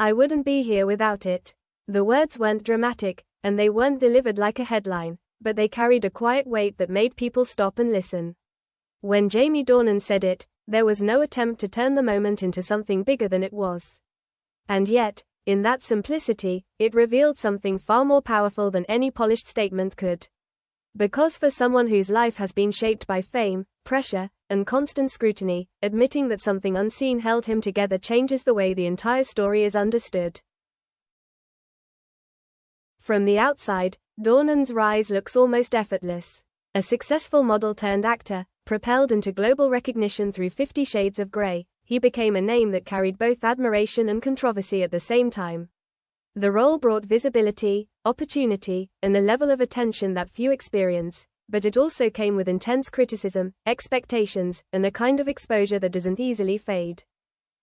I wouldn't be here without it. The words weren't dramatic, and they weren't delivered like a headline, but they carried a quiet weight that made people stop and listen. When Jamie Dornan said it, there was no attempt to turn the moment into something bigger than it was. And yet, in that simplicity, it revealed something far more powerful than any polished statement could. Because for someone whose life has been shaped by fame, pressure, and constant scrutiny, admitting that something unseen held him together changes the way the entire story is understood. From the outside, Dornan's rise looks almost effortless. A successful model turned actor, propelled into global recognition through 50 Shades of Grey, he became a name that carried both admiration and controversy at the same time. The role brought visibility, opportunity, and a level of attention that few experience, but it also came with intense criticism, expectations, and a kind of exposure that doesn't easily fade.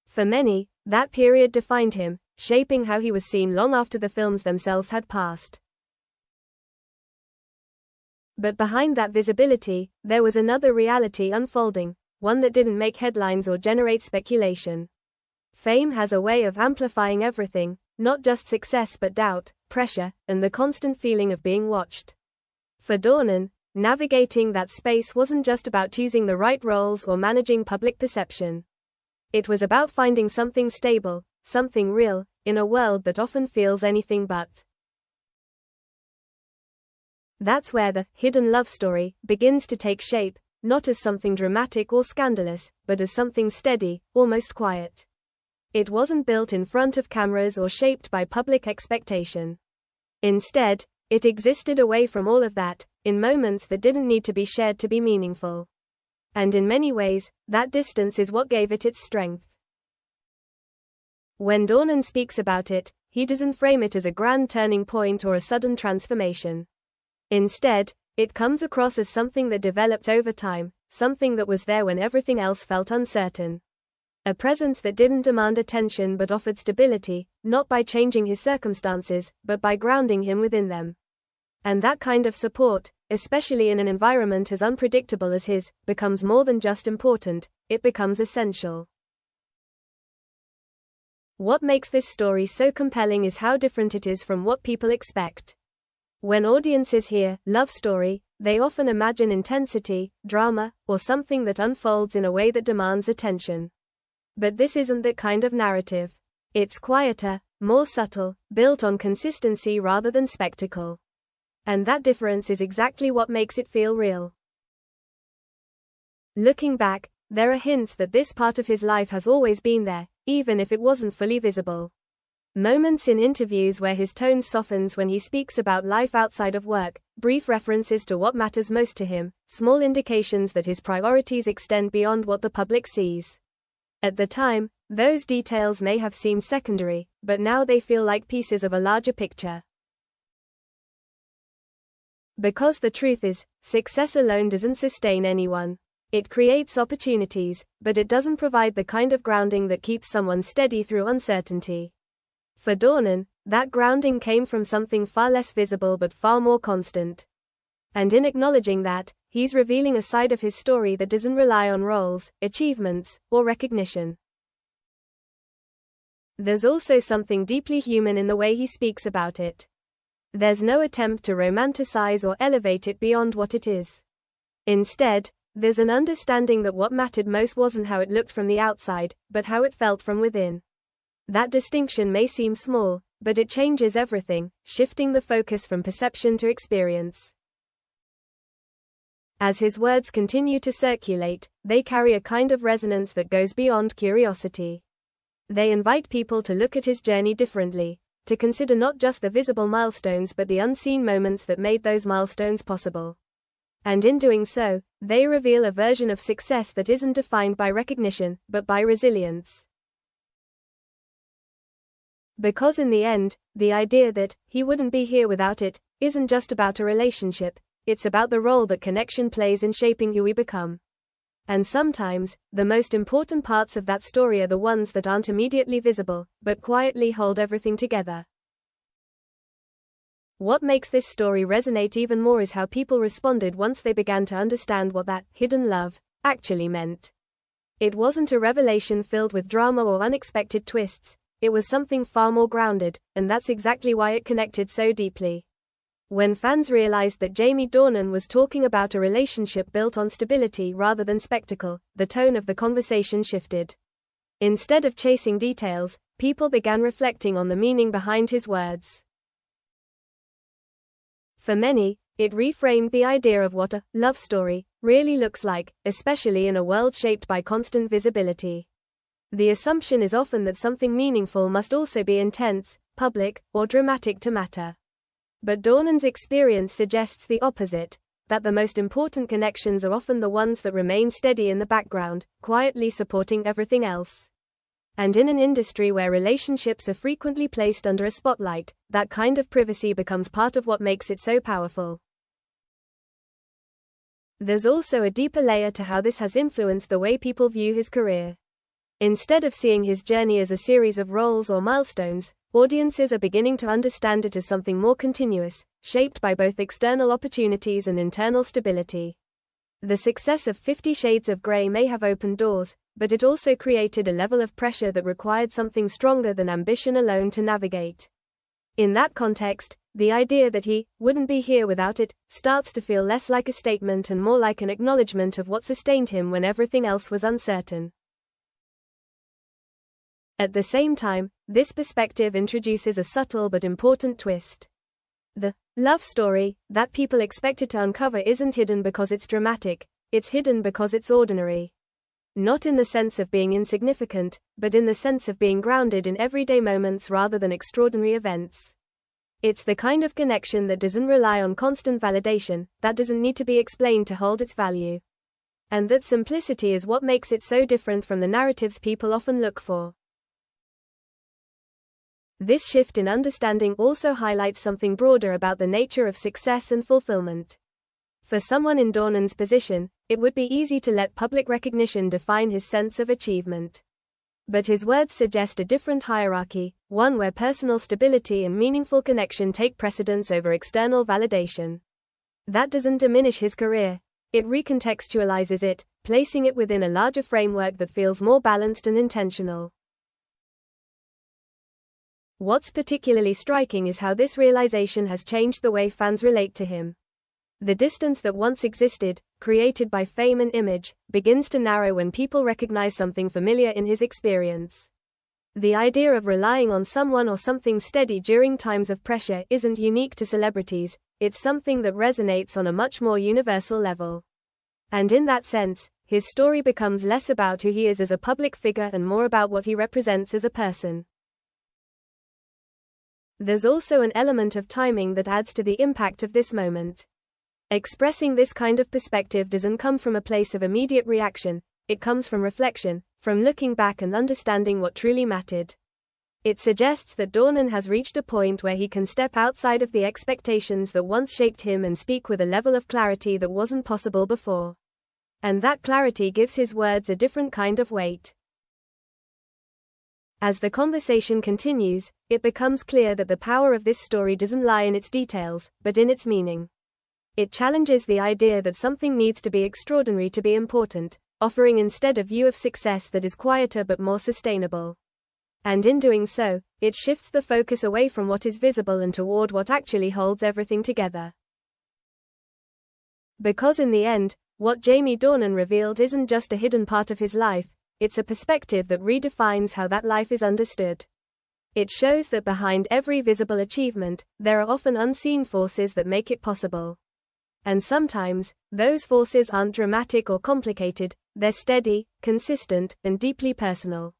For many, that period defined him, shaping how he was seen long after the films themselves had passed. But behind that visibility, there was another reality unfolding, one that didn't make headlines or generate speculation. Fame has a way of amplifying everything, not just success but doubt, pressure, and the constant feeling of being watched. For Dornan, navigating that space wasn't just about choosing the right roles or managing public perception. It was about finding something stable, something real, in a world that often feels anything but. That's where the hidden love story begins to take shape, not as something dramatic or scandalous, but as something steady, almost quiet. It wasn't built in front of cameras or shaped by public expectation. Instead, it existed away from all of that, in moments that didn't need to be shared to be meaningful. And in many ways, that distance is what gave it its strength. When Dornan speaks about it, he doesn't frame it as a grand turning point or a sudden transformation. Instead, it comes across as something that developed over time, something that was there when everything else felt uncertain. A presence that didn't demand attention but offered stability, not by changing his circumstances, but by grounding him within them. And that kind of support, especially in an environment as unpredictable as his, becomes more than just important, it becomes essential. What makes this story so compelling is how different it is from what people expect. When audiences hear love story, they often imagine intensity, drama, or something that unfolds in a way that demands attention. But this isn't that kind of narrative. It's quieter, more subtle, built on consistency rather than spectacle. And that difference is exactly what makes it feel real. Looking back, there are hints that this part of his life has always been there, even if it wasn't fully visible. Moments in interviews where his tone softens when he speaks about life outside of work, brief references to what matters most to him, small indications that his priorities extend beyond what the public sees. At the time, those details may have seemed secondary, but now they feel like pieces of a larger picture. Because the truth is, success alone doesn't sustain anyone. It creates opportunities, but it doesn't provide the kind of grounding that keeps someone steady through uncertainty. For Dornan, that grounding came from something far less visible but far more constant. And in acknowledging that, he's revealing a side of his story that doesn't rely on roles, achievements, or recognition. There's also something deeply human in the way he speaks about it. There's no attempt to romanticize or elevate it beyond what it is. Instead, there's an understanding that what mattered most wasn't how it looked from the outside, but how it felt from within. That distinction may seem small, but it changes everything, shifting the focus from perception to experience. As his words continue to circulate, they carry a kind of resonance that goes beyond curiosity. They invite people to look at his journey differently, to consider not just the visible milestones but the unseen moments that made those milestones possible. And in doing so, they reveal a version of success that isn't defined by recognition, but by resilience. Because in the end, the idea that he wouldn't be here without it isn't just about a relationship, it's about the role that connection plays in shaping who we become. And sometimes, the most important parts of that story are the ones that aren't immediately visible, but quietly hold everything together. What makes this story resonate even more is how people responded once they began to understand what that hidden love actually meant. It wasn't a revelation filled with drama or unexpected twists. it was something far more grounded, and that's exactly why it connected so deeply. When fans realized that Jamie Dornan was talking about a relationship built on stability rather than spectacle, the tone of the conversation shifted. Instead of chasing details, people began reflecting on the meaning behind his words. For many, it reframed the idea of what a love story really looks like, especially in a world shaped by constant visibility. The assumption is often that something meaningful must also be intense, public, or dramatic to matter. But Dornan's experience suggests the opposite, that the most important connections are often the ones that remain steady in the background, quietly supporting everything else. And in an industry where relationships are frequently placed under a spotlight, that kind of privacy becomes part of what makes it so powerful. There's also a deeper layer to how this has influenced the way people view his career. Instead of seeing his journey as a series of roles or milestones, audiences are beginning to understand it as something more continuous, shaped by both external opportunities and internal stability. The success of 50 Shades of Grey may have opened doors, but it also created a level of pressure that required something stronger than ambition alone to navigate. In that context, the idea that he wouldn't be here without it starts to feel less like a statement and more like an acknowledgement of what sustained him when everything else was uncertain. At the same time, this perspective introduces a subtle but important twist. The love story that people expected to uncover isn't hidden because it's dramatic, it's hidden because it's ordinary. Not in the sense of being insignificant, but in the sense of being grounded in everyday moments rather than extraordinary events. It's the kind of connection that doesn't rely on constant validation, that doesn't need to be explained to hold its value. And that simplicity is what makes it so different from the narratives people often look for. This shift in understanding also highlights something broader about the nature of success and fulfillment. For someone in Dornan's position, it would be easy to let public recognition define his sense of achievement. But his words suggest a different hierarchy, one where personal stability and meaningful connection take precedence over external validation. That doesn't diminish his career. It recontextualizes it, placing it within a larger framework that feels more balanced and intentional. What's particularly striking is how this realization has changed the way fans relate to him. The distance that once existed, created by fame and image, begins to narrow when people recognize something familiar in his experience. The idea of relying on someone or something steady during times of pressure isn't unique to celebrities, it's something that resonates on a much more universal level. And in that sense, his story becomes less about who he is as a public figure and more about what he represents as a person. There's also an element of timing that adds to the impact of this moment. Expressing this kind of perspective doesn't come from a place of immediate reaction, it comes from reflection, from looking back and understanding what truly mattered. It suggests that Dornan has reached a point where he can step outside of the expectations that once shaped him and speak with a level of clarity that wasn't possible before. And that clarity gives his words a different kind of weight. As the conversation continues, it becomes clear that the power of this story doesn't lie in its details, but in its meaning. It challenges the idea that something needs to be extraordinary to be important, offering instead a view of success that is quieter but more sustainable. And in doing so, it shifts the focus away from what is visible and toward what actually holds everything together. Because in the end, what Jamie Dornan revealed isn't just a hidden part of his life, it's a perspective that redefines how that life is understood. It shows that behind every visible achievement, there are often unseen forces that make it possible. And sometimes, those forces aren't dramatic or complicated, they're steady, consistent, and deeply personal.